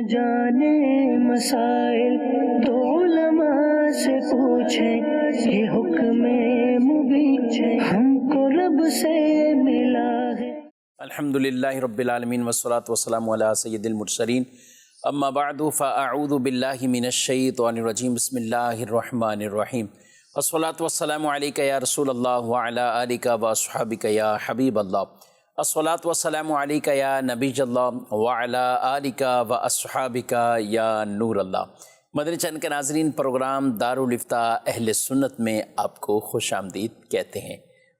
جانے مسائل تو علماء سے پوچھیں، یہ حکم مبین ہم کو رب سے ملا ہے۔ الحمدللہ رب العالمین والصلاة والسلام علی سید المرسلین، اما بعد فاعوذ باللہ من الشیطان الرجیم، بسم اللہ الرحمن الرحیم، الصلاة والسلام علیک یا رسول اللہ وعلی آلک واصحابک یا حبیب اللہ، الصلاة والسلام علیک یا نبی اللہ وعلی آلک واصحابک یا نور اللہ۔ مدنی چینل کے ناظرین، پروگرام دارالافتاء اہل سنت میں آپ کو خوش آمدید کہتے ہیں۔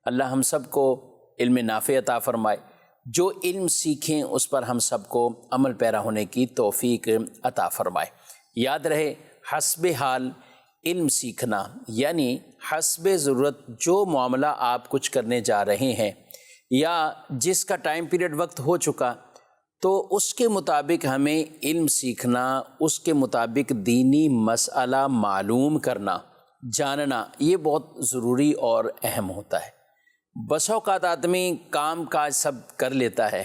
اللہ ہم سب کو علم نافع عطا فرمائے، جو علم سیکھیں اس پر ہم سب کو عمل پیرا ہونے کی توفیق عطا فرمائے۔ یاد رہے، حسب حال علم سیکھنا، یعنی حسب ضرورت جو معاملہ آپ کچھ کرنے جا رہے ہیں یا جس کا ٹائم پیریڈ وقت ہو چکا، تو اس کے مطابق ہمیں علم سیکھنا، اس کے مطابق دینی مسئلہ معلوم کرنا، جاننا، یہ بہت ضروری اور اہم ہوتا ہے۔ بس اوقات آدمی کام کاج سب کر لیتا ہے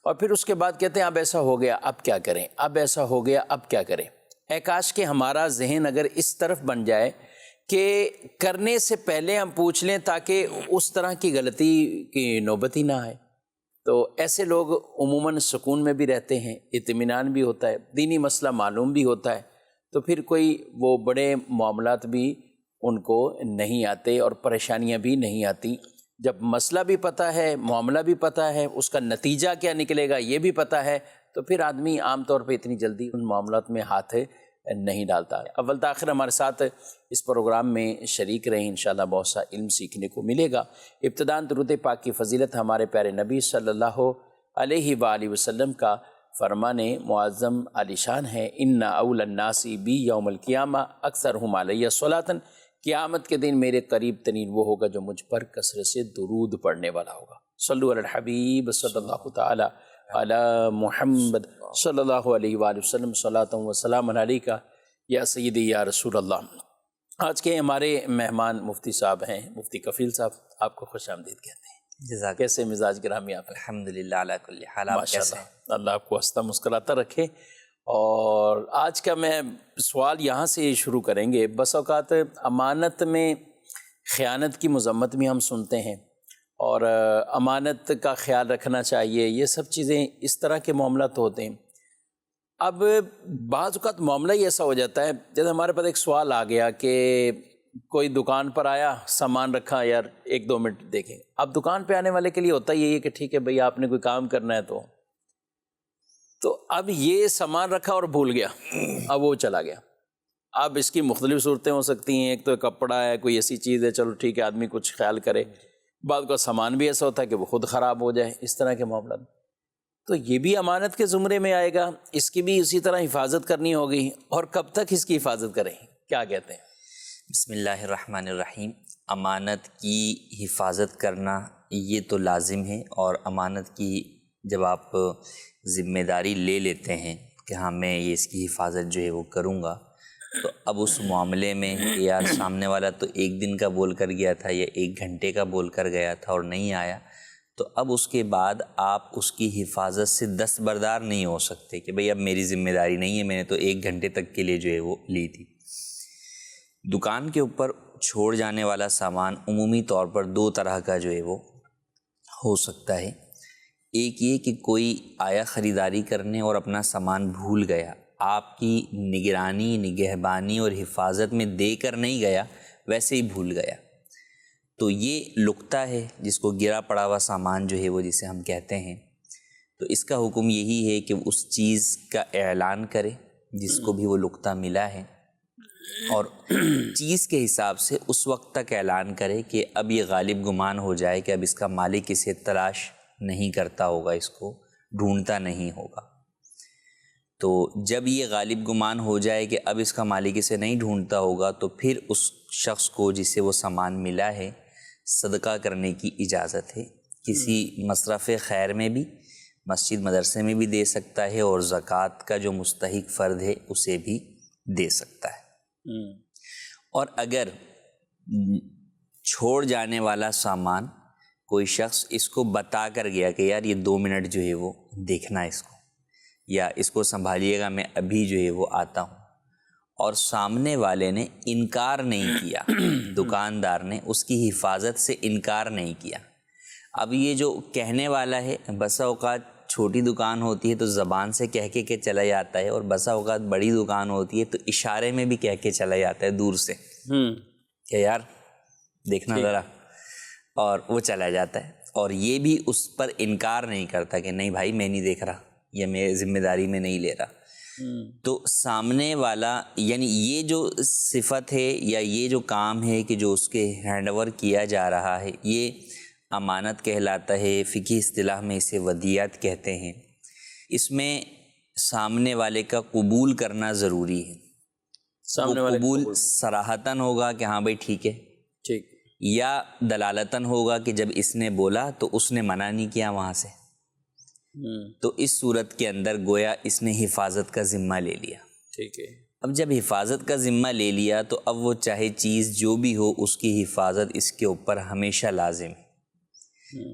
اور پھر اس کے بعد کہتے ہیں اب ایسا ہو گیا اب کیا کریں، اب ایسا ہو گیا اب کیا کریں۔ اے کاش کہ ہمارا ذہن اگر اس طرف بن جائے کہ کرنے سے پہلے ہم پوچھ لیں تاکہ اس طرح کی غلطی کی نوبت ہی نہ آئے۔ تو ایسے لوگ عموماً سکون میں بھی رہتے ہیں، اطمینان بھی ہوتا ہے، دینی مسئلہ معلوم بھی ہوتا ہے، تو پھر کوئی وہ بڑے معاملات بھی ان کو نہیں آتے اور پریشانیاں بھی نہیں آتی۔ جب مسئلہ بھی پتہ ہے، معاملہ بھی پتہ ہے، اس کا نتیجہ کیا نکلے گا یہ بھی پتہ ہے، تو پھر آدمی عام طور پہ اتنی جلدی ان معاملات میں ہاتھ نہیں ڈالتا۔ اول تاخیر ہمارے ساتھ اس پروگرام میں شریک رہیں، انشاءاللہ بہت سا علم سیکھنے کو ملے گا۔ ابتداً درود پاک کی فضیلت ہمارے پیارے نبی صلی اللہ علیہ وآلہ وسلم کا فرمان معظم عالی شان ہے، ان اول الناس بی یوم القیامہ اکثرہم علیہ صلاۃ، قیامت کے دن میرے قریب ترین وہ ہوگا جو مجھ پر کثرت سے درود پڑھنے والا ہوگا۔ صلو علی الحبیب صلی اللہ تعالی علی محمد صلی اللہ علیہ وآلہ وسلم، صلاۃ و سلام علیک یا سیدی یا رسول اللہ۔ آج کے ہمارے مہمان مفتی صاحب ہیں، مفتی کفیل صاحب، آپ کو خوش آمدید کہتے ہیں۔ جزاک کیسے مزاج گرامی آپ ہیں؟ الحمدللہ علی کل حال، آپ کیسے ہیں؟ اللہ آپ کو ہنستا مسکراتا رکھے۔ اور آج کا میں سوال یہاں سے شروع کریں گے۔ بس اوقات امانت میں خیانت کی مذمت بھی ہم سنتے ہیں، اور امانت کا خیال رکھنا چاہیے، یہ سب چیزیں اس طرح کے معاملات ہوتے ہیں۔ اب بعض اوقات معاملہ ہی ایسا ہو جاتا ہے، جیسے ہمارے پاس ایک سوال آ گیا کہ کوئی دکان پر آیا، سامان رکھا، یار 1-2 منٹ دیکھیں۔ اب دکان پہ آنے والے کے لیے ہوتا ہی ہے کہ ٹھیک ہے بھئی آپ نے کوئی کام کرنا ہے تو اب یہ سامان رکھا اور بھول گیا، اب وہ چلا گیا۔ اب اس کی مختلف صورتیں ہو سکتی ہیں، ایک تو کپڑا ہے، کوئی ایسی چیز ہے، چلو ٹھیک ہے آدمی کچھ خیال کرے، بعض کا سامان بھی ایسا ہوتا ہے کہ وہ خود خراب ہو جائے، اس طرح کے معاملات۔ تو یہ بھی امانت کے زمرے میں آئے گا، اس کی بھی اسی طرح حفاظت کرنی ہوگی، اور کب تک اس کی حفاظت کریں، کیا کہتے ہیں؟ بسم اللہ الرحمن الرحیم۔ امانت کی حفاظت کرنا یہ تو لازم ہے، اور امانت کی جب آپ ذمہ داری لے لیتے ہیں کہ ہاں میں یہ اس کی حفاظت جو ہے وہ کروں گا، تو اب اس معاملے میں کہ یار سامنے والا تو 1 دن کا بول کر گیا تھا یا 1 گھنٹے کا بول کر گیا تھا اور نہیں آیا، تو اب اس کے بعد آپ اس کی حفاظت سے دستبردار نہیں ہو سکتے کہ بھئی اب میری ذمہ داری نہیں ہے، میں نے تو 1 گھنٹے تک کے لیے جو ہے وہ لی تھی۔ دکان کے اوپر چھوڑ جانے والا سامان عمومی طور پر 2 طرح کا جو ہے وہ ہو سکتا ہے۔ ایک یہ کہ کوئی آیا خریداری کرنے اور اپنا سامان بھول گیا، آپ کی نگرانی، نگہبانی اور حفاظت میں دے کر نہیں گیا، ویسے ہی بھول گیا، تو یہ لقطہ ہے جس کو گرا پڑا ہوا سامان جو ہے وہ جسے ہم کہتے ہیں۔ تو اس کا حکم یہی ہے کہ اس چیز کا اعلان کرے جس کو بھی وہ لقطہ ملا ہے، اور چیز کے حساب سے اس وقت تک اعلان کرے کہ اب یہ غالب گمان ہو جائے کہ اب اس کا مالک اسے تلاش نہیں کرتا ہوگا، اس کو ڈھونڈتا نہیں ہوگا۔ تو جب یہ غالب گمان ہو جائے کہ اب اس کا مالک اسے نہیں ڈھونڈتا ہوگا، تو پھر اس شخص کو جسے وہ سامان ملا ہے صدقہ کرنے کی اجازت ہے۔ کسی مصرف خیر میں بھی، مسجد مدرسے میں بھی دے سکتا ہے، اور زکوٰۃ کا جو مستحق فرد ہے اسے بھی دے سکتا ہے۔ اور اگر چھوڑ جانے والا سامان کوئی شخص اس کو بتا کر گیا کہ یار یہ 2 منٹ جو ہے وہ دیکھنا ہے اس کو، یا اس کو سنبھالیے گا، میں ابھی جو ہے وہ آتا ہوں، اور سامنے والے نے انکار نہیں کیا، دکاندار نے اس کی حفاظت سے انکار نہیں کیا. اب یہ جو کہنے والا ہے، بسا اوقات چھوٹی دکان ہوتی ہے تو زبان سے کہہ کے چلا جاتا ہے، اور بسا اوقات بڑی دکان ہوتی ہے تو اشارے میں بھی کہہ کے چلا جاتا ہے دور سے کہ یار دیکھنا ذرا، اور وہ چلا جاتا ہے، اور یہ بھی اس پر انکار نہیں کرتا کہ نہیں بھائی میں نہیں دیکھ رہا یا میں ذمہ داری میں نہیں لے رہا. تو سامنے والا، یعنی یہ جو صفت ہے یا یہ جو کام ہے کہ جو اس کے ہینڈ اوور کیا جا رہا ہے، یہ امانت کہلاتا ہے. فقہی اصطلاح میں اسے ودیعت کہتے ہیں. اس میں سامنے والے کا قبول کرنا ضروری ہے. سامنے وہ والے قبول صراحتاً ہوگا کہ ہاں بھائی ٹھیک ہے، ٹھیک، یا دلالتاً ہوگا کہ جب اس نے بولا تو اس نے منع نہیں کیا وہاں سے، تو اس صورت کے اندر گویا اس نے حفاظت کا ذمہ لے لیا. ٹھیک ہے. اب جب حفاظت کا ذمہ لے لیا تو اب وہ چاہے چیز جو بھی ہو اس کی حفاظت اس کے اوپر ہمیشہ لازم ہے.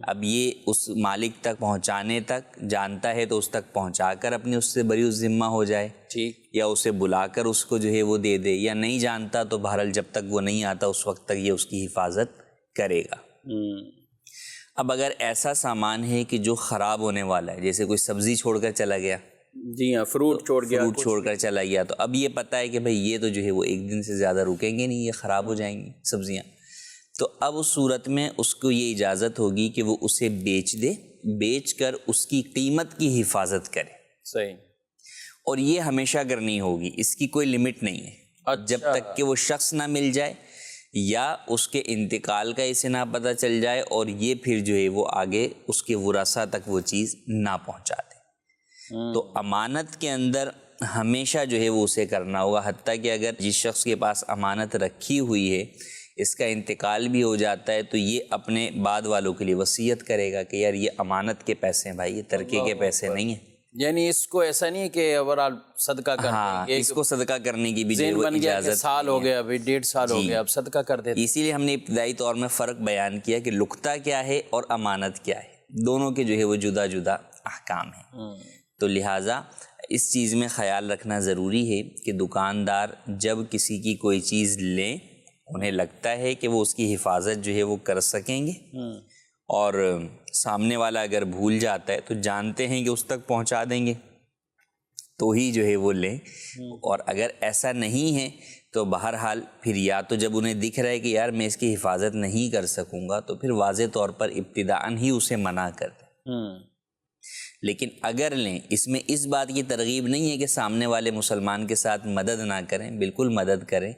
اب یہ اس مالک تک پہنچانے تک جانتا ہے تو اس تک پہنچا کر اپنی اس سے بری ذمہ ہو جائے، ٹھیک، یا اسے بلا کر اس کو جو ہے وہ دے دے، یا نہیں جانتا تو بہرحال جب تک وہ نہیں آتا اس وقت تک یہ اس کی حفاظت کرے گا. اب اگر ایسا سامان ہے کہ جو خراب ہونے والا ہے، جیسے کوئی سبزی چھوڑ کر چلا گیا، جی ہاں، فروٹ چھوڑ گیا، فروٹ چھوڑ کر چلا گیا، تو اب یہ پتہ ہے کہ بھئی یہ تو جو ہے وہ ایک دن سے زیادہ رکیں گے نہیں، یہ خراب ہو جائیں گی سبزیاں، تو اب اس صورت میں اس کو یہ اجازت ہوگی کہ وہ اسے بیچ دے، بیچ کر اس کی قیمت کی حفاظت کرے. صحیح. اور یہ ہمیشہ کرنی ہوگی، اس کی کوئی لمٹ نہیں ہے. جب تک کہ وہ شخص نہ مل جائے یا اس کے انتقال کا اسے نہ پتہ چل جائے، اور یہ پھر جو ہے وہ آگے اس کے ورثاء تک وہ چیز نہ پہنچا دے. تو امانت کے اندر ہمیشہ جو ہے وہ اسے کرنا ہوگا، حتیٰ کہ اگر جس شخص کے پاس امانت رکھی ہوئی ہے اس کا انتقال بھی ہو جاتا ہے تو یہ اپنے بعد والوں کے لیے وصیت کرے گا کہ یار یہ امانت کے پیسے ہیں بھائی، یہ ترکے کے پیسے نہیں ہیں. یعنی اس کو ایسا نہیں ہے کہ اوورال صدقہ کر ہاں، اس کو صدقہ کرنے کی بھی جو ہے ذہن وہ بن گیا کہ اجازت سال ہو گیا، ابھی 1.5 سال ہو گیا، اب صدقہ کر دیتے. اسی لیے ہم نے ابتدائی طور میں فرق بیان کیا کہ لقطہ کیا ہے اور امانت کیا ہے، دونوں کے جو ہے وہ جدا جدا احکام ہیں. تو لہٰذا اس چیز میں خیال رکھنا ضروری ہے کہ دکاندار جب کسی کی کوئی چیز لیں، انہیں لگتا ہے کہ وہ اس کی حفاظت جو ہے وہ کر سکیں گے، اور سامنے والا اگر بھول جاتا ہے تو جانتے ہیں کہ اس تک پہنچا دیں گے تو ہی جو ہے وہ لیں. اور اگر ایسا نہیں ہے تو بہرحال پھر یا تو جب انہیں دکھ رہا ہے کہ یار میں اس کی حفاظت نہیں کر سکوں گا تو پھر واضح طور پر ابتداءً ہی اسے منع کر دیں. لیکن اگر لیں، اس میں اس بات کی ترغیب نہیں ہے کہ سامنے والے مسلمان کے ساتھ مدد نہ کریں، بالکل مدد کریں،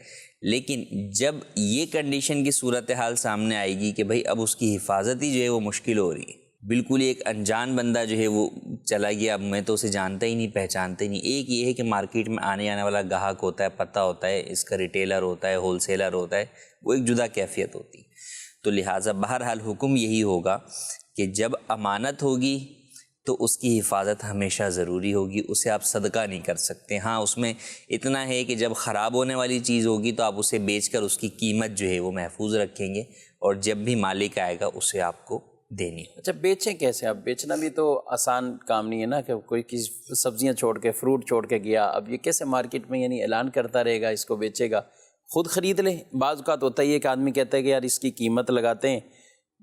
لیکن جب یہ کنڈیشن کی صورتحال سامنے آئے گی کہ بھئی اب اس کی حفاظت ہی جو ہے وہ مشکل ہو رہی ہے، بالکل ایک انجان بندہ جو ہے وہ چلا گیا، اب میں تو اسے جانتا ہی نہیں، پہچانتا ہی نہیں. ایک یہ ہے کہ مارکیٹ میں آنے جانے والا گاہک ہوتا ہے، پتہ ہوتا ہے، اس کا ریٹیلر ہوتا ہے، ہول سیلر ہوتا ہے، وہ ایک جدا کیفیت ہوتی ہے. تو لہٰذا بہرحال حکم یہی ہوگا کہ جب امانت ہوگی تو اس کی حفاظت ہمیشہ ضروری ہوگی، اسے آپ صدقہ نہیں کر سکتے. ہاں اس میں اتنا ہے کہ جب خراب ہونے والی چیز ہوگی تو آپ اسے بیچ کر اس کی قیمت جو ہے وہ محفوظ رکھیں گے، اور جب بھی مالک آئے گا اسے آپ کو دینی ہے. اچھا، بیچیں کیسے؟ اب بیچنا بھی تو آسان کام نہیں ہے نا، کہ کوئی کسی سبزیاں چھوڑ کے، فروٹ چھوڑ کے گیا، اب یہ کیسے مارکیٹ میں یعنی اعلان کرتا رہے گا اس کو بیچے گا؟ خود خرید لیں. بعض اوقات ہوتا ہی ہے کہ آدمی کہتا ہے کہ یار اس کی قیمت لگاتے ہیں،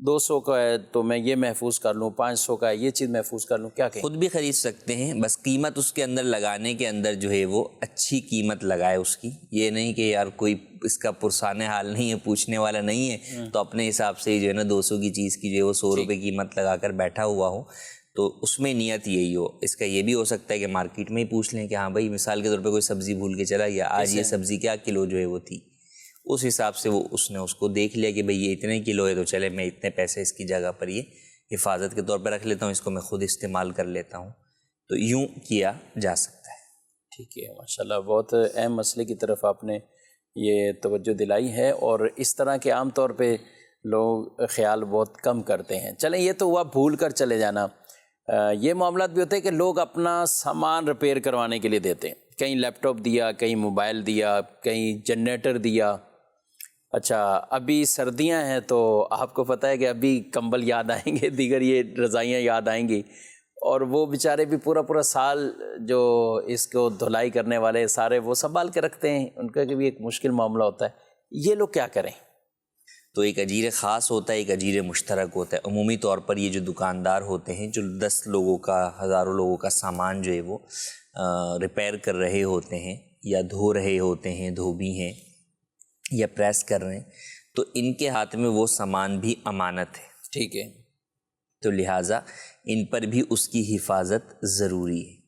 200 کا ہے تو میں یہ محفوظ کر لوں، 500 کا ہے یہ چیز محفوظ کر لوں، کیا کہیں؟ خود بھی خرید سکتے ہیں، بس قیمت اس کے اندر لگانے کے اندر جو ہے وہ اچھی قیمت لگائے اس کی. یہ نہیں کہ یار کوئی اس کا پرسانے حال نہیں ہے، پوچھنے والا نہیں ہے تو اپنے حساب سے جو ہے نا 200 کی چیز کی جو ہے وہ 100 روپے قیمت لگا کر بیٹھا ہوا ہو، تو اس میں نیت یہی ہو. اس کا یہ بھی ہو سکتا ہے کہ مارکیٹ میں ہی پوچھ لیں کہ ہاں بھائی مثال کے طور پہ کوئی سبزی بھول کے چلا گیا، آج یہ سبزی کیا کلو جو ہے وہ تھی، اس حساب سے اس نے اس کو دیکھ لیا کہ بھئی یہ اتنے کلو ہے تو چلے میں اتنے پیسے اس کی جگہ پر یہ حفاظت کے طور پہ رکھ لیتا ہوں، اس کو میں خود استعمال کر لیتا ہوں. تو یوں کیا جا سکتا ہے. ٹھیک ہے، ماشاءاللہ بہت اہم مسئلے کی طرف آپ نے یہ توجہ دلائی ہے، اور اس طرح کے عام طور پہ لوگ خیال بہت کم کرتے ہیں. چلیں یہ تو ہوا بھول کر چلے جانا. یہ معاملات بھی ہوتے ہیں کہ لوگ اپنا سامان ریپیئر کروانے کے لیے دیتے ہیں، کہیں لیپ ٹاپ دیا، کہیں موبائل دیا، کہیں جنریٹر دیا. اچھا، ابھی سردیاں ہیں تو آپ کو پتہ ہے کہ ابھی کمبل یاد آئیں گے، دیگر یہ رضائیاں یاد آئیں گی، اور وہ بیچارے بھی پورا پورا سال جو اس کو دھلائی کرنے والے سارے وہ سنبھال کے رکھتے ہیں، ان کا بھی ایک مشکل معاملہ ہوتا ہے. یہ لوگ کیا کریں؟ تو ایک اجیر خاص ہوتا ہے، ایک اجیر مشترک ہوتا ہے. عمومی طور پر یہ جو دکاندار ہوتے ہیں جو 10 لوگوں کا، ہزاروں لوگوں کا سامان جو ہے وہ ریپیئر کر رہے ہوتے ہیں یا دھو رہے ہوتے ہیں، دھوبی ہیں یا پریس کر رہے ہیں، تو ان کے ہاتھ میں وہ سامان بھی امانت ہے. ٹھیک ہے. تو لہٰذا ان پر بھی اس کی حفاظت ضروری ہے.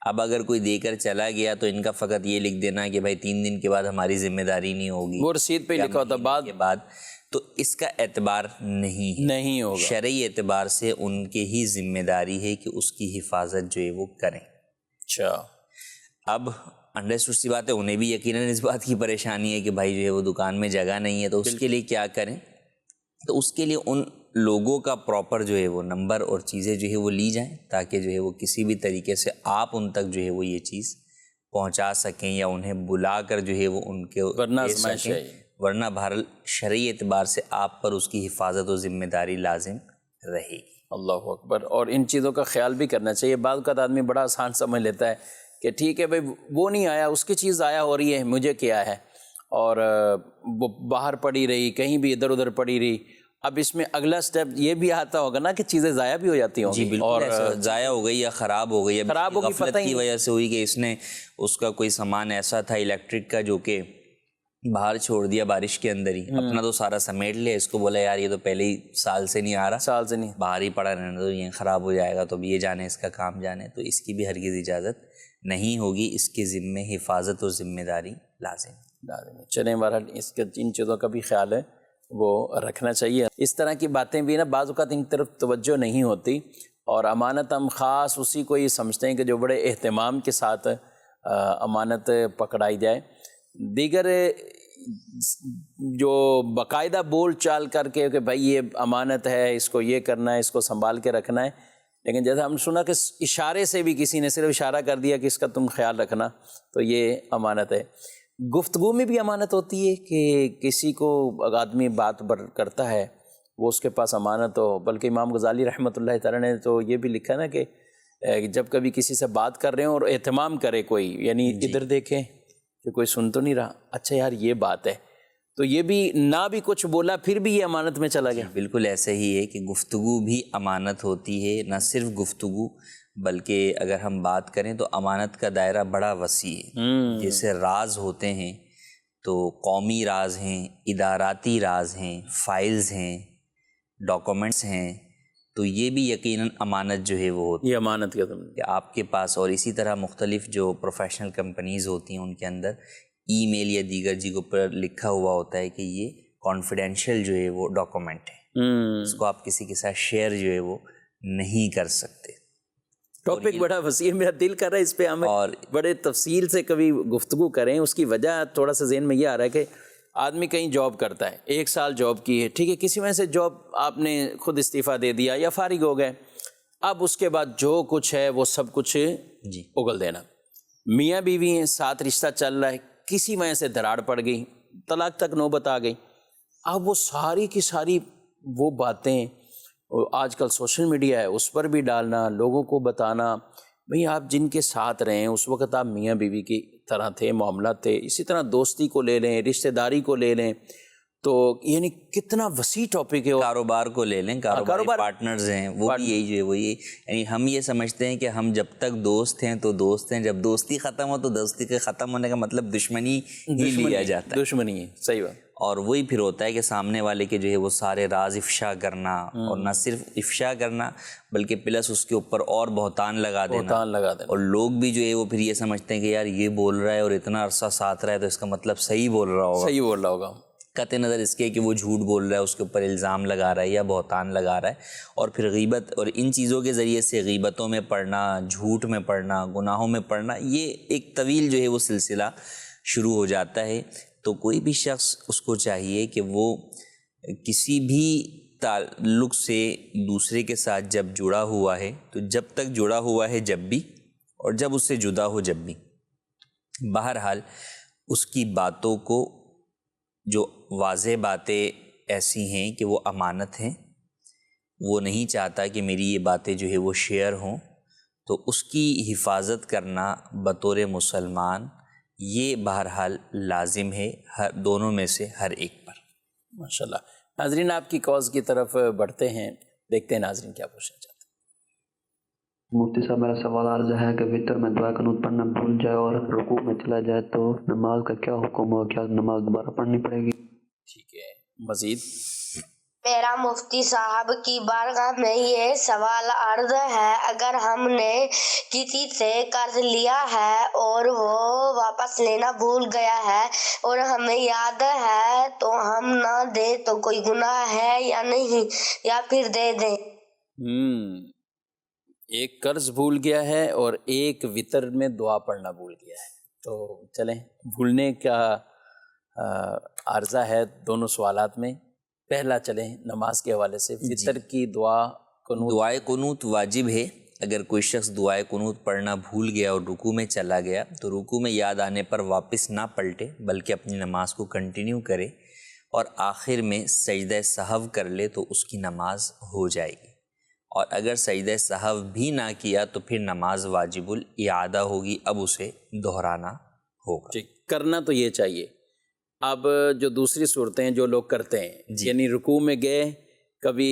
اب اگر کوئی دے کر چلا گیا تو ان کا فقط یہ لکھ دینا کہ بھائی 3 دن کے بعد ہماری ذمہ داری نہیں ہوگی، وہ رسید پہ لکھا ہوتا کے بعد، تو اس کا اعتبار نہیں ہوگا. شرعی اعتبار سے ان کے ہی ذمہ داری ہے کہ اس کی حفاظت جو ہے وہ کریں. اچھا. اب انڈرسٹوڈ سی بات ہے، انہیں بھی یقیناً اس بات کی پریشانی ہے کہ بھائی جو ہے وہ دکان میں جگہ نہیں ہے، تو اس کے لیے کیا کریں؟ تو اس کے لیے ان لوگوں کا پراپر جو ہے وہ نمبر اور چیزیں جو ہے وہ لی جائیں، تاکہ جو ہے وہ کسی بھی طریقے سے آپ ان تک جو ہے وہ یہ چیز پہنچا سکیں یا انہیں بلا کر جو ہے وہ ان کے ورنہ بہرحال شرعی اعتبار سے آپ پر اس کی حفاظت و ذمہ داری لازم رہے گی. اللہ اکبر. اور ان چیزوں کا خیال بھی کرنا چاہیے. بعض اوقات آدمی بڑا آسان سمجھ لیتا ہے کہ ٹھیک ہے بھائی وہ نہیں آیا، اس کی چیز آیا ہو رہی ہے، مجھے کیا ہے، اور وہ باہر پڑی رہی، کہیں بھی ادھر ادھر پڑی رہی. اب اس میں اگلا سٹیپ یہ بھی آتا ہوگا نا کہ چیزیں ضائع بھی ہو جاتی ہوں گی. اور ضائع ہو گئی یا خراب ہو گئی، خراب ہوگی غفلت کی وجہ سے ہوئی کہ اس نے اس کا کوئی سامان ایسا تھا الیکٹرک کا جو کہ باہر چھوڑ دیا بارش کے اندر ہی، اپنا تو سارا سمیٹ لیا، اس کو بولا یار یہ تو پہلے ہی سال سے نہیں آ رہا، سال سے نہیں، باہر ہی پڑا رہنے دو، یہ خراب ہو جائے گا، تو یہ جانے اس کا کام جانے. تو اس کی بھی ہرگز اجازت نہیں ہوگی. اس کے ذمے حفاظت و ذمہ داری لازم. چلیں بہرحال اس کے ان چیزوں کا بھی خیال ہے وہ رکھنا چاہیے. اس طرح کی باتیں بھی نا بعض اوقات ان طرف توجہ نہیں ہوتی، اور امانت ہم خاص اسی کو یہ سمجھتے ہیں کہ جو بڑے اہتمام کے ساتھ امانت پکڑائی جائے. دیگر جو باقاعدہ بول چال کر کے کہ بھائی یہ امانت ہے، اس کو یہ کرنا ہے، اس کو سنبھال کے رکھنا ہے، لیکن جیسے ہم سنا کہ اشارے سے بھی کسی نے صرف اشارہ کر دیا کہ اس کا تم خیال رکھنا، تو یہ امانت ہے. گفتگو میں بھی امانت ہوتی ہے کہ کسی کو آدمی بات کرتا ہے وہ اس کے پاس امانت ہو. بلکہ امام غزالی رحمۃ اللہ تعالیٰ نے تو یہ بھی لکھا نا کہ جب کبھی کسی سے بات کر رہے ہوں اور اہتمام کرے کوئی، یعنی ادھر دیکھیں کہ کوئی سن تو نہیں رہا، اچھا یار یہ بات ہے، تو یہ بھی نہ بھی کچھ بولا پھر بھی یہ امانت میں چلا گیا. بالکل ایسے ہی ہے کہ گفتگو بھی امانت ہوتی ہے. نہ صرف گفتگو بلکہ اگر ہم بات کریں تو امانت کا دائرہ بڑا وسیع ہے. جیسے راز ہوتے ہیں تو قومی راز ہیں، اداراتی راز ہیں، فائلز ہیں، ڈاکومنٹس ہیں، تو یہ بھی یقیناً امانت جو ہے وہ ہوتی ہے. یہ امانت کا کہ آپ کے پاس، اور اسی طرح مختلف جو پروفیشنل کمپنیز ہوتی ہیں ان کے اندر ای میل یا دیگر چیزوں پر لکھا ہوا ہوتا ہے کہ یہ کانفیڈینشیل جو ہے وہ ڈاکومنٹ ہے، اس کو آپ کسی کے ساتھ شیئر جو ہے وہ نہیں کر سکتے. ٹاپک بڑا وسیع، میرا دل کر رہا ہے اس پہ ہم بڑے تفصیل سے کبھی گفتگو کریں. اس کی وجہ تھوڑا سا ذہن میں یہ آ رہا ہے کہ آدمی کہیں جاب کرتا ہے، 1 سال جاب کی ہے، ٹھیک ہے، کسی وجہ سے جاب آپ نے خود استعفیٰ دے دیا یا فارغ ہو گئے، اب اس کے بعد جو کچھ ہے وہ سب کچھ اگل دینا. میاں بیوی ہیں، ساتھ رشتہ چل رہا ہے، کسی وجہ سے دراڑ پڑ گئی، طلاق تک نوبت آ گئی. اب وہ ساری کی ساری وہ باتیں آج کل سوشل میڈیا ہے اس پر بھی ڈالنا، لوگوں کو بتانا. بھئی آپ جن کے ساتھ رہیں اس وقت آپ میاں بیوی کی طرح تھے، معاملات تھے، اسی طرح دوستی کو لے لیں، رشتہ داری کو لے لیں، تو یعنی کتنا وسیع ٹاپک ہے. کاروبار کو لے لیں، کاروبار پارٹنرز ہیں وہ بھی یہی جو ہے وہ یعنی ہم یہ سمجھتے ہیں کہ ہم جب تک دوست ہیں تو دوست ہیں، جب دوستی ختم ہو تو دوستی کے ختم ہونے کا مطلب دشمنی ہی لیا جاتا ہے. دشمنی ہے، صحیح بات. اور وہی پھر ہوتا ہے کہ سامنے والے کے جو ہے وہ سارے راز افشا کرنا، اور نہ صرف افشا کرنا بلکہ پلس اس کے اوپر اور بہتان لگا دینا. اور لوگ بھی جو ہے وہ پھر یہ سمجھتے ہیں کہ یار یہ بول رہا ہے اور اتنا عرصہ ساتھ رہا ہے تو اس کا مطلب صحیح بول رہا ہوگا. قطع نظر اس کے کہ وہ جھوٹ بول رہا ہے، اس کے اوپر الزام لگا رہا ہے یا بہتان لگا رہا ہے. اور پھر غیبت اور ان چیزوں کے ذریعے سے غیبتوں میں پڑنا، جھوٹ میں پڑنا، گناہوں میں پڑنا، یہ ایک طویل جو ہے وہ سلسلہ شروع ہو جاتا ہے. تو کوئی بھی شخص اس کو چاہیے کہ وہ کسی بھی تعلق سے دوسرے کے ساتھ جب جڑا ہوا ہے تو جب تک جڑا ہوا ہے جب بھی، اور جب اس سے جدا ہو جب بھی، بہرحال اس کی باتوں کو، جو واضح باتیں ایسی ہیں کہ وہ امانت ہیں، وہ نہیں چاہتا کہ میری یہ باتیں جو ہے وہ شیئر ہوں، تو اس کی حفاظت کرنا بطور مسلمان یہ بہرحال لازم ہے دونوں میں سے ہر ایک پر۔ ماشاءاللہ۔ ناظرین آپ کی کاز کی طرف بڑھتے ہیں، دیکھتے ہیں ناظرین کیا پوچھنا چاہتے ہیں۔ مفتی صاحب میرا سوال عرض ہے کہ وطر میں دعا قنوت پڑھنا بھول جائے اور رکوع میں چلا جائے تو نماز کا کیا حکم ہو؟ کیا نماز دوبارہ پڑھنی پڑے گی؟ ٹھیک ہے، مزید؟ میرا مفتی صاحب کی بارگاہ میں یہ سوال عرض ہے، اگر ہم نے کسی سے قرض لیا ہے اور وہ واپس لینا بھول گیا ہے اور ہمیں یاد ہے تو ہم نہ دیں تو کوئی گناہ ہے یا نہیں، یا پھر دے دیں؟ ایک قرض بھول گیا ہے اور ایک وطر میں دعا پڑھنا بھول گیا ہے، تو چلیں بھولنے کا عرضہ ہے دونوں سوالات میں۔ پہلا چلیں نماز کے حوالے سے، وطر کی دعائے قنوت واجب ہے۔ اگر کوئی شخص دعائے قنوت پڑھنا بھول گیا اور رکوع میں چلا گیا تو رکوع میں یاد آنے پر واپس نہ پلٹے بلکہ اپنی نماز کو کنٹینیو کرے اور آخر میں سجدہ سہو کر لے تو اس کی نماز ہو جائے گی، اور اگر سجدہ سہو بھی نہ کیا تو پھر نماز واجب الاعادہ ہوگی، اب اسے دہرانا ہوگا۔ ٹھیک، کرنا تو یہ چاہیے۔ اب جو دوسری صورتیں جو لوگ کرتے ہیں، یعنی رکوع میں گئے، کبھی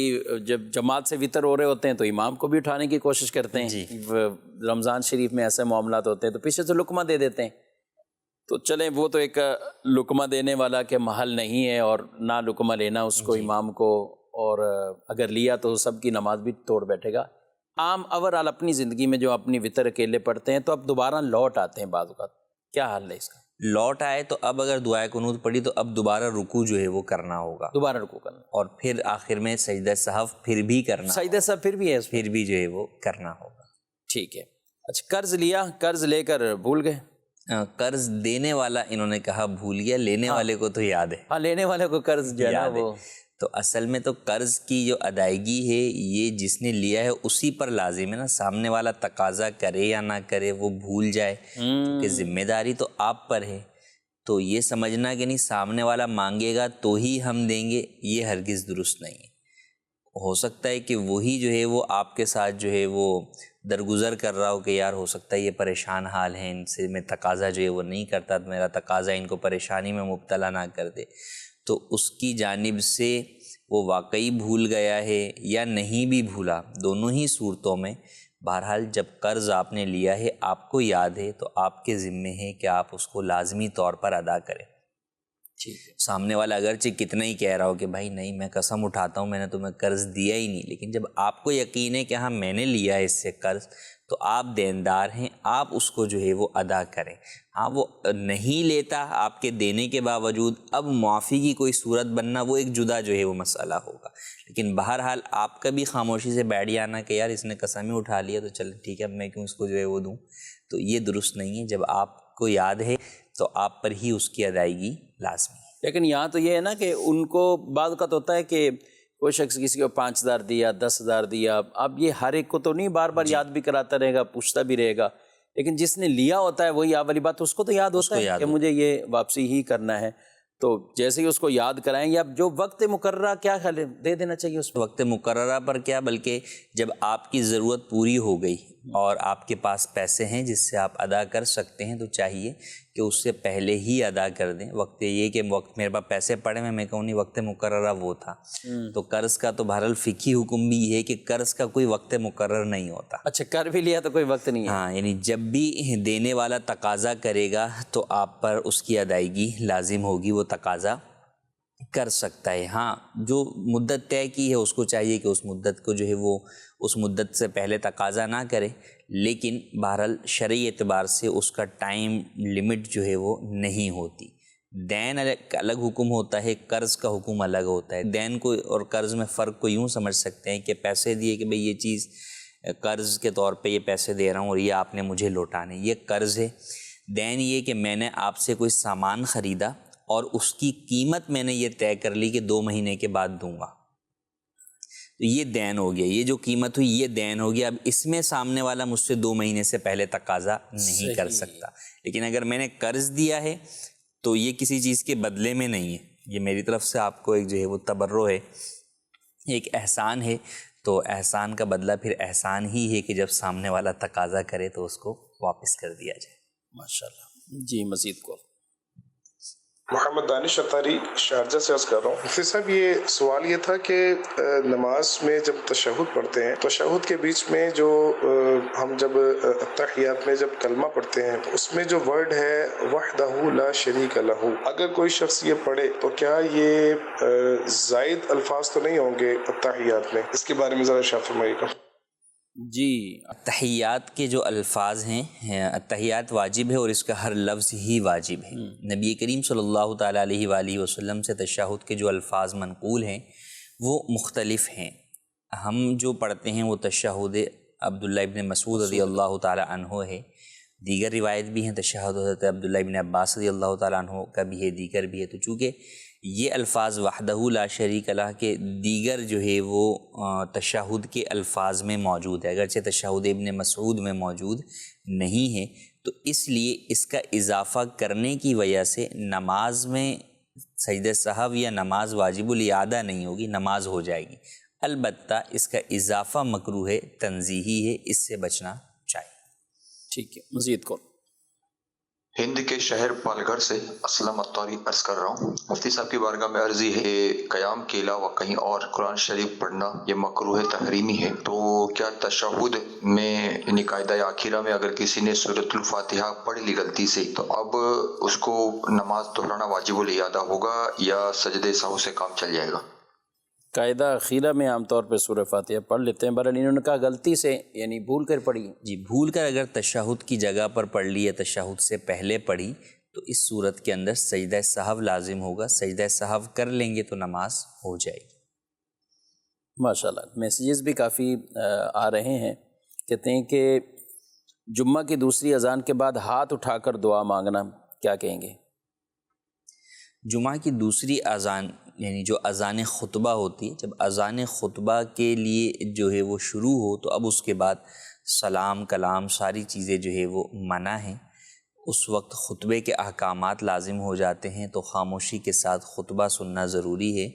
جب جماعت سے وطر ہو رہے ہوتے ہیں تو امام کو بھی اٹھانے کی کوشش کرتے ہیں، رمضان شریف میں ایسے معاملات ہوتے ہیں تو پیچھے سے لقمہ دے دیتے ہیں، تو چلیں وہ تو ایک لقمہ دینے والا کے محل نہیں ہے، اور نہ لقمہ لینا اس کو امام کو، اور اگر لیا تو سب کی نماز بھی توڑ بیٹھے گا۔ عام اوورآل اپنی زندگی میں جو اپنی وطر اکیلے پڑھتے ہیں تو اب دوبارہ لوٹ آتے ہیں بعض اوقات، کیا حل ہے اس کا؟ لوٹ آئے تو اب اگر دعائے قنوت پڑھی تو اب دوبارہ رکوع جو ہے وہ کرنا ہوگا، دوبارہ رکوع کرنا، اور پھر آخر میں سجدہ سہو پھر بھی کرنا، سجدہ سب پھر بھی ہے اس میں، پھر بھی جو ہے وہ کرنا ہوگا۔ ٹھیک ہے۔ اچھا، قرض لیا، قرض لے کر بھول گئے، قرض دینے والا انہوں نے کہا بھول گیا، لینے والے کو تو یاد ہے۔ ہاں، لینے والے کو قرض جو ہے نا وہ، تو اصل میں تو قرض کی جو ادائیگی ہے یہ جس نے لیا ہے اسی پر لازم ہے نا، سامنے والا تقاضا کرے یا نہ کرے وہ بھول جائے، کیونکہ ذمہ داری تو آپ پر ہے۔ تو یہ سمجھنا کہ نہیں سامنے والا مانگے گا تو ہی ہم دیں گے، یہ ہرگز درست نہیں ہے۔ ہو سکتا ہے کہ وہی جو ہے وہ آپ کے ساتھ جو ہے وہ درگزر کر رہا ہو کہ یار ہو سکتا ہے یہ پریشان حال ہیں، ان سے میں تقاضا جو ہے وہ نہیں کرتا، تو میرا تقاضا ان کو پریشانی میں مبتلا نہ کر دے، تو اس کی جانب سے وہ واقعی بھول گیا ہے یا نہیں بھی بھولا، دونوں ہی صورتوں میں بہرحال جب قرض آپ نے لیا ہے آپ کو یاد ہے تو آپ کے ذمے ہے کہ آپ اس کو لازمی طور پر ادا کریں۔ سامنے والا اگرچہ کتنا ہی کہہ رہا ہو کہ بھائی نہیں میں قسم اٹھاتا ہوں میں نے تمہیں قرض دیا ہی نہیں، لیکن جب آپ کو یقین ہے کہ ہاں میں نے لیا ہے اس سے قرض تو آپ دیندار ہیں، آپ اس کو جو ہے وہ ادا کریں۔ ہاں وہ نہیں لیتا آپ کے دینے کے باوجود، اب معافی کی کوئی صورت بننا وہ ایک جدا جو ہے وہ مسئلہ ہوگا، لیکن بہرحال آپ کا بھی خاموشی سے بیٹھ جانا کہ یار اس نے قسم ہی اٹھا لیا تو چل ٹھیک ہے اب میں کیوں اس کو جو ہے وہ دوں، تو یہ درست نہیں ہے۔ جب آپ کو یاد ہے تو آپ پر ہی اس کی ادائیگی لازمی ہے۔ لیکن یہاں تو یہ ہے نا کہ ان کو بعض اوقات ہوتا ہے کہ کوئی شخص کسی کو 5,000 دیا، 10,000 دیا، اب یہ ہر ایک کو تو نہیں بار بار یاد بھی کراتا رہے گا، پوچھتا بھی رہے گا، لیکن جس نے لیا ہوتا ہے وہی والی بات اس کو تو یاد ہوتا ہے کہ مجھے یہ واپسی ہی کرنا ہے، تو جیسے ہی اس کو یاد کرائیں، یا جو وقت مقررہ کیا خیال ہے دے دینا چاہیے اس وقت مقررہ پر کیا، بلکہ جب آپ کی ضرورت پوری ہو گئی اور آپ کے پاس پیسے ہیں جس سے آپ ادا کر سکتے ہیں تو چاہیے کہ اس سے پہلے ہی ادا کر دیں۔ وقت یہ کہ وقت میرے پاس پیسے پڑے میں کہوں نہیں، وقت مقررہ وہ تھا، تو قرض کا تو بہرحال فقہی حکم بھی یہ ہے کہ قرض کا کوئی وقت مقرر نہیں ہوتا۔ اچھا، کر بھی لیا تو کوئی وقت نہیں ہے؟ ہاں، یعنی جب بھی دینے والا تقاضا کرے گا تو آپ پر اس کی ادائیگی لازم ہوگی، وہ تقاضا کر سکتا ہے۔ ہاں، جو مدت طے کی ہے اس کو چاہیے کہ اس مدت کو جو ہے وہ اس مدت سے پہلے تقاضا نہ کرے، لیکن بہرحال شرعی اعتبار سے اس کا ٹائم لمٹ جو ہے وہ نہیں ہوتی۔ دین الگ حکم ہوتا ہے، قرض کا حکم الگ ہوتا ہے۔ دین کو اور قرض میں فرق کو یوں سمجھ سکتے ہیں کہ پیسے دیے کہ بھئی یہ چیز قرض کے طور پہ یہ پیسے دے رہا ہوں اور یہ آپ نے مجھے لوٹانے، یہ قرض ہے۔ دین یہ کہ میں نے آپ سے کوئی سامان خریدا اور اس کی قیمت میں نے یہ طے کر لی کہ 2 مہینے کے بعد دوں گا، تو یہ دین ہو گیا، یہ جو قیمت ہوئی یہ دین ہو گیا۔ اب اس میں سامنے والا مجھ سے 2 مہینے سے پہلے تقاضا نہیں کر سکتا، لیکن اگر میں نے قرض دیا ہے تو یہ کسی چیز کے بدلے میں نہیں ہے، یہ میری طرف سے آپ کو ایک جو ہے وہ تبرع ہے، ایک احسان ہے، تو احسان کا بدلہ پھر احسان ہی ہے کہ جب سامنے والا تقاضا کرے تو اس کو واپس کر دیا جائے۔ ماشاءاللہ۔ جی مزید کو محمد دانش اتاری شارجہ سے عرض کر رہا ہوں۔ مفتی صاحب یہ سوال یہ تھا کہ نماز میں جب تشہد پڑھتے ہیں، تشہد کے بیچ میں جو ہم جب تحیات میں جب کلمہ پڑھتے ہیں اس میں جو ورڈ ہے وحدہ لا شریک لہ، اگر کوئی شخص یہ پڑھے تو کیا یہ زائد الفاظ تو نہیں ہوں گے تحیات میں؟ اس کے بارے میں ذرا ارشاد فرمائیے گا۔ جی، تحیات کے جو الفاظ ہیں، تحیات واجب ہے اور اس کا ہر لفظ ہی واجب ہے۔ نبی کریم صلی اللہ تعالیٰ علیہ وآلہ وسلم سے تشہد کے جو الفاظ منقول ہیں وہ مختلف ہیں۔ ہم جو پڑھتے ہیں وہ تشہد عبداللہ ابن مسعود رضی اللہ تعالیٰ عنہ ہے، دیگر روایت بھی ہیں تشہد حضرت عبداللہ ابن عباس رضی اللہ تعالیٰ عنہ کا بھی ہے، دیگر بھی ہے۔ تو چونکہ یہ الفاظ وحدہ لا شریک لہ کے دیگر جو ہے وہ تشہد کے الفاظ میں موجود ہے، اگرچہ تشہد ابن مسعود میں موجود نہیں ہے، تو اس لیے اس کا اضافہ کرنے کی وجہ سے نماز میں سجدہ سہو یا نماز واجب الاعادہ نہیں ہوگی، نماز ہو جائے گی۔ البتہ اس کا اضافہ مکروہ ہے، تنزیہی ہے، اس سے بچنا چاہیے۔ ٹھیک ہے، مزید کو ہند کے شہر پالگھر سے اسلم اتاری عرض کر رہا ہوں۔ مفتی صاحب کی بارگاہ میں عرضی ہے کہ قیام کے علاوہ کہیں اور قرآن شریف پڑھنا یہ مکروہ تحریمی ہے، تو کیا تشہد میں یعنی قاعدہ آخرہ میں اگر کسی نے سورۃ الفاتحہ پڑھ لی غلطی سے تو اب اس کو نماز دہرانا واجب الاعادہ ہوگا یا سجدے سہو سے کام چل جائے گا؟ قاعدہ اخیرہ میں عام طور پہ سورہ فاتحہ پڑھ لیتے ہیں، بہرحال انہوں نے کہا غلطی سے یعنی بھول کر پڑھی۔ جی، بھول کر اگر تشہد کی جگہ پر پڑھ لی یا تشہد سے پہلے پڑھی تو اس صورت کے اندر سجدہ سہو لازم ہوگا، سجدہ سہو کر لیں گے تو نماز ہو جائے گی۔ ماشاءاللہ، میسیجز بھی کافی آ رہے ہیں، کہتے ہیں کہ جمعہ کی دوسری اذان کے بعد ہاتھ اٹھا کر دعا مانگنا، کیا کہیں گے؟ جمعہ کی دوسری اذان یعنی جو اذان خطبہ ہوتی ہے، جب اذان خطبہ کے لیے جو ہے وہ شروع ہو تو اب اس کے بعد سلام کلام ساری چیزیں جو ہے وہ منع ہیں، اس وقت خطبے کے احکامات لازم ہو جاتے ہیں، تو خاموشی کے ساتھ خطبہ سننا ضروری ہے۔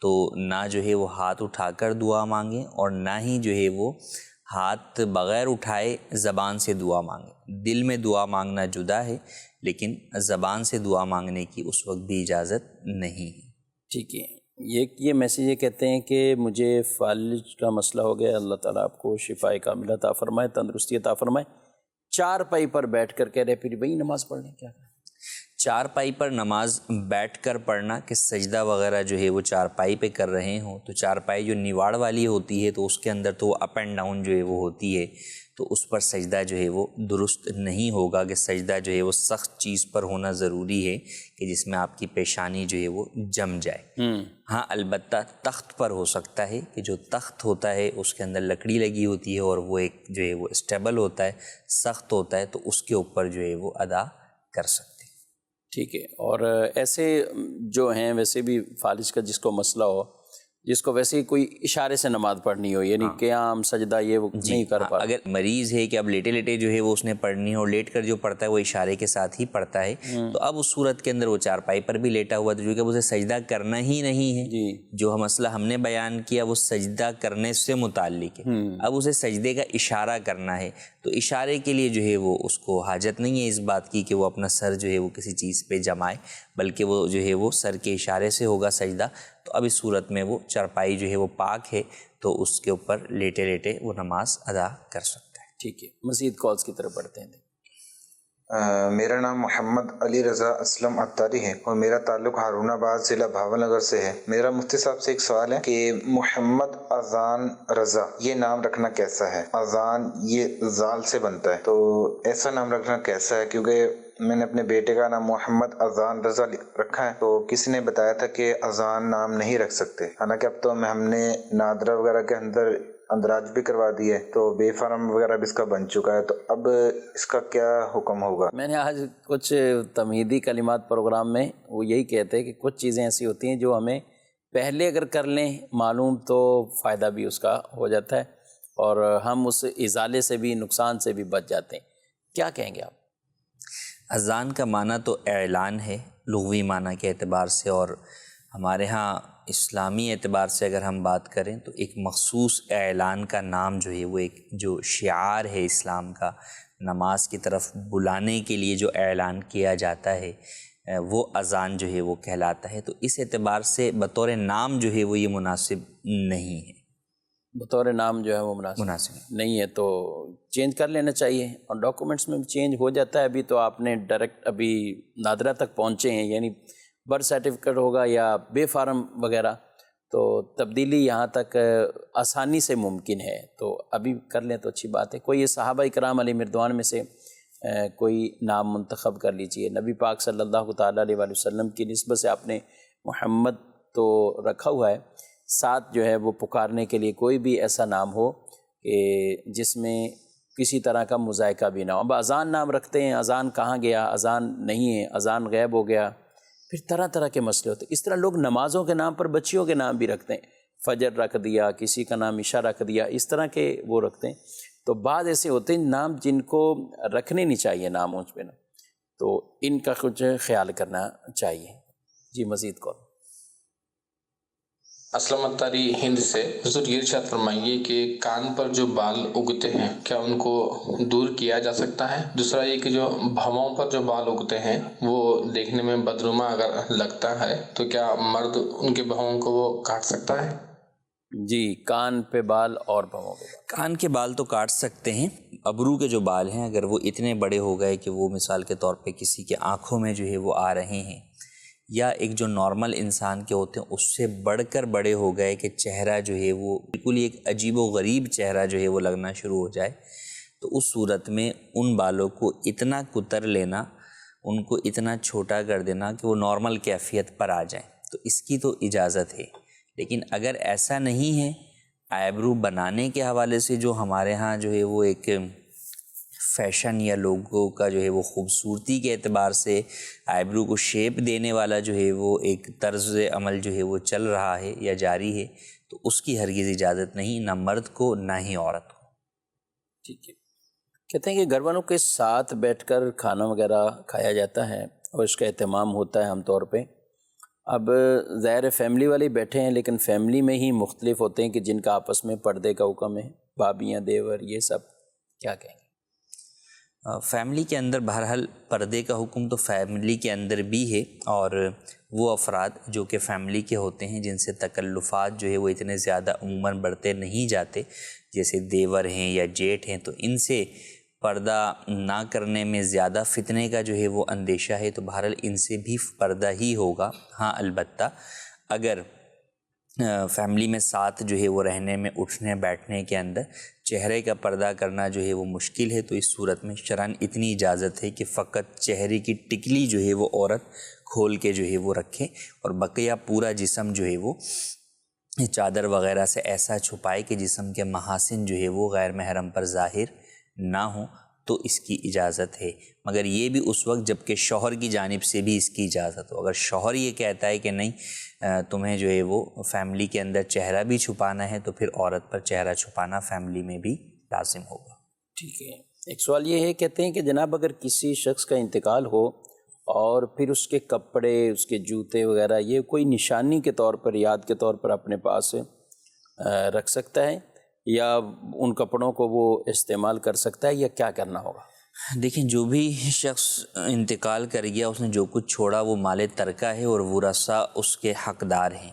تو نہ جو ہے وہ ہاتھ اٹھا کر دعا مانگیں اور نہ ہی جو ہے وہ ہاتھ بغیر اٹھائے زبان سے دعا مانگیں۔ دل میں دعا مانگنا جدا ہے، لیکن زبان سے دعا مانگنے کی اس وقت بھی اجازت نہیں ہے۔ ٹھیک ہے، یہ میسیج یہ کہتے ہیں کہ مجھے فالج کا مسئلہ ہو گیا، اللہ تعالیٰ آپ کو شفاء کاملہ عطا فرمائے، تندرستی عطا فرمائے۔ چار پائی پر بیٹھ کر کہہ رہے پھر وہی نماز پڑھنے کیا کریں؟ چار پائی پر نماز بیٹھ کر پڑھنا کہ سجدہ وغیرہ جو ہے وہ چار پائی پہ کر رہے ہوں، تو چار پائی جو نواڑ والی ہوتی ہے تو اس کے اندر تو وہ اپ اینڈ ڈاؤن جو ہے وہ ہوتی ہے، تو اس پر سجدہ جو ہے وہ درست نہیں ہوگا کہ سجدہ جو ہے وہ سخت چیز پر ہونا ضروری ہے کہ جس میں آپ کی پیشانی جو ہے وہ جم جائے۔ ہاں البتہ تخت پر ہو سکتا ہے کہ جو تخت ہوتا ہے اس کے اندر لکڑی لگی ہوتی ہے اور وہ ایک جو ہے وہ اسٹیبل ہوتا ہے، سخت ہوتا ہے، تو اس کے اوپر جو ہے وہ ادا کر سکتے ہیں۔ ٹھیک ہے، اور ایسے جو ہیں ویسے بھی فالج کا جس کو مسئلہ ہو، جس کو ویسے ہی کوئی اشارے سے نماز پڑھنی ہو، یعنی قیام سجدہ یہ وہ نہیں کر پا، اگر مریض ہے کہ اب لیٹے لیٹے جو ہے وہ اس نے پڑھنی ہے اور لیٹ کر جو پڑھتا ہے وہ اشارے کے ساتھ ہی پڑھتا ہے، تو اب اس صورت کے اندر وہ چارپائی پر بھی لیٹا ہوا، جو کہ اسے سجدہ کرنا ہی نہیں ہے۔ جو مسئلہ ہم نے بیان کیا وہ سجدہ کرنے سے متعلق ہے، اب اسے سجدے کا اشارہ کرنا ہے، تو اشارے کے لیے جو ہے وہ اس کو حاجت نہیں ہے اس بات کی کہ وہ اپنا سر جو ہے وہ کسی چیز پہ جمائے، بلکہ وہ جو ہے وہ سر کے اشارے سے ہوگا سجدہ۔ تو اب اس صورت میں وہ چارپائی جو ہے وہ پاک ہے، تو اس کے اوپر لیٹے لیٹے وہ نماز ادا کر سکتا ہے۔ ٹھیک ہے، مزید کالز کی طرف بڑھتے ہیں۔ میرا نام محمد علی رضا اسلم اتاری ہے اور میرا تعلق ہارون آباد ضلع بھاول نگر سے ہے۔ میرا مفتی صاحب سے ایک سوال ہے کہ محمد اذان رضا یہ نام رکھنا کیسا ہے؟ اذان یہ زال سے بنتا ہے، تو ایسا نام رکھنا کیسا ہے؟ کیونکہ میں نے اپنے بیٹے کا نام محمد اذان رضا رکھا ہے، تو کسی نے بتایا تھا کہ اذان نام نہیں رکھ سکتے، حالانکہ اب تو ہم نے نادرہ وغیرہ کے اندر اندراج بھی کروا دیے، تو بے فارم وغیرہ بھی اس کا بن چکا ہے، تو اب اس کا کیا حکم ہوگا؟ میں نے آج کچھ تمہیدی کلمات پروگرام میں وہ یہی کہتے ہیں کہ کچھ چیزیں ایسی ہوتی ہیں جو ہمیں پہلے اگر کر لیں معلوم تو فائدہ بھی اس کا ہو جاتا ہے اور ہم اس ازالے سے بھی نقصان سے بھی بچ جاتے ہیں۔ کیا کہیں گے آپ؟ اذان کا معنی تو اعلان ہے لغوی معنی کے اعتبار سے، اور ہمارے ہاں اسلامی اعتبار سے اگر ہم بات کریں تو ایک مخصوص اعلان کا نام جو ہے وہ ایک جو شعار ہے اسلام کا، نماز کی طرف بلانے کے لیے جو اعلان کیا جاتا ہے وہ اذان جو ہے وہ کہلاتا ہے۔ تو اس اعتبار سے بطور نام جو ہے وہ یہ مناسب نہیں ہے، بطور نام جو ہے وہ مناسب نہیں ہے، تو چینج کر لینا چاہیے، اور ڈاکومنٹس میں بھی چینج ہو جاتا ہے۔ ابھی تو آپ نے ڈائریکٹ ابھی نادرہ تک پہنچے ہیں، یعنی برتھ سرٹیفکیٹ ہوگا یا بے فارم وغیرہ، تو تبدیلی یہاں تک آسانی سے ممکن ہے، تو ابھی کر لیں تو اچھی بات ہے۔ کوئی یہ صحابہ اکرام علیہ مردوان میں سے کوئی نام منتخب کر لیجئے۔ نبی پاک صلی اللہ تعالیٰ علیہ وآلہ وسلم کی نسبت سے آپ نے محمد تو رکھا ہوا ہے، ساتھ جو ہے وہ پکارنے کے لیے کوئی بھی ایسا نام ہو کہ جس میں کسی طرح کا مذائقہ بھی نہ ہو۔ اب اذان نام رکھتے ہیں، اذان کہاں گیا، اذان نہیں ہے، اذان غائب ہو گیا، پھر طرح طرح کے مسئلے ہوتے ہیں۔ اس طرح لوگ نمازوں کے نام پر بچیوں کے نام بھی رکھتے ہیں، فجر رکھ دیا، کسی کا نام عشاء رکھ دیا، اس طرح کے وہ رکھتے ہیں۔ تو بعض ایسے ہوتے ہیں نام جن کو رکھنے نہیں چاہیے، نام اونچ پہ نا، تو ان کا کچھ خیال کرنا چاہیے۔ جی مزید کون؟ اسلم اتاری ہند سے حضور یہ ارشاد فرمائیے کہ کان پر جو بال اگتے ہیں کیا ان کو دور کیا جا سکتا ہے؟ دوسرا یہ کہ جو بھووں پر جو بال اگتے ہیں وہ دیکھنے میں بدنما اگر لگتا ہے تو کیا مرد ان کے بھووں کو وہ کاٹ سکتا ہے؟ جی، کان پہ بال اور بھووں پہ بال، کان کے بال تو کاٹ سکتے ہیں۔ ابرو کے جو بال ہیں اگر وہ اتنے بڑے ہو گئے کہ وہ مثال کے طور پہ کسی کے آنکھوں میں جو ہے وہ آ رہے ہیں، یا ایک جو نارمل انسان کے ہوتے ہیں اس سے بڑھ کر بڑے ہو گئے کہ چہرہ جو ہے وہ بالکل ایک عجیب و غریب چہرہ جو ہے وہ لگنا شروع ہو جائے، تو اس صورت میں ان بالوں کو اتنا کتر لینا، ان کو اتنا چھوٹا کر دینا کہ وہ نارمل کیفیت پر آ جائیں، تو اس کی تو اجازت ہے۔ لیکن اگر ایسا نہیں ہے، آئیبرو بنانے کے حوالے سے جو ہمارے ہاں جو ہے وہ ایک فیشن یا لوگوں کا جو ہے وہ خوبصورتی کے اعتبار سے آئیبرو کو شیپ دینے والا جو ہے وہ ایک طرز عمل جو ہے وہ چل رہا ہے یا جاری ہے، تو اس کی ہرگز اجازت نہیں، نہ مرد کو نہ ہی عورت کو۔ ٹھیک ہے۔ کہتے ہیں کہ گھر والوں کے ساتھ بیٹھ کر کھانا وغیرہ کھایا جاتا ہے اور اس کا اہتمام ہوتا ہے عام طور پہ۔ اب ظاہر فیملی والے بیٹھے ہیں، لیکن فیملی میں ہی مختلف ہوتے ہیں کہ جن کا آپس میں پردے کا حکم ہے، بھابیاں، دیور، یہ سب کیا کہیں گے؟ فیملی کے اندر بہرحال پردے کا حکم تو فیملی کے اندر بھی ہے، اور وہ افراد جو کہ فیملی کے ہوتے ہیں جن سے تکلفات جو ہے وہ اتنے زیادہ عموماً بڑھتے نہیں جاتے، جیسے دیور ہیں یا جیٹھ ہیں، تو ان سے پردہ نہ کرنے میں زیادہ فتنے کا جو ہے وہ اندیشہ ہے، تو بہرحال ان سے بھی پردہ ہی ہوگا۔ ہاں البتہ اگر فیملی میں ساتھ جو ہے وہ رہنے میں، اٹھنے بیٹھنے کے اندر چہرے کا پردہ کرنا جو ہے وہ مشکل ہے، تو اس صورت میں شرعاً اتنی اجازت ہے کہ فقط چہرے کی ٹکلی جو ہے وہ عورت کھول کے جو ہے وہ رکھے، اور بقیہ پورا جسم جو ہے وہ چادر وغیرہ سے ایسا چھپائے کہ جسم کے محاسن جو ہے وہ غیر محرم پر ظاہر نہ ہوں، تو اس کی اجازت ہے۔ مگر یہ بھی اس وقت جب کہ شوہر کی جانب سے بھی اس کی اجازت ہو۔ اگر شوہر یہ کہتا ہے کہ نہیں تمہیں جو ہے وہ فیملی کے اندر چہرہ بھی چھپانا ہے، تو پھر عورت پر چہرہ چھپانا فیملی میں بھی لازم ہوگا۔ ٹھیک ہے۔ ایک سوال یہ ہے، کہتے ہیں کہ جناب اگر کسی شخص کا انتقال ہو اور پھر اس کے کپڑے، اس کے جوتے وغیرہ یہ کوئی نشانی کے طور پر، یاد کے طور پر اپنے پاس رکھ سکتا ہے، یا ان کپڑوں کو وہ استعمال کر سکتا ہے، یا کیا کرنا ہوگا؟ دیکھیں، جو بھی شخص انتقال کر گیا اس نے جو کچھ چھوڑا وہ مال ترکہ ہے، اور ورثہ اس کے حقدار ہیں،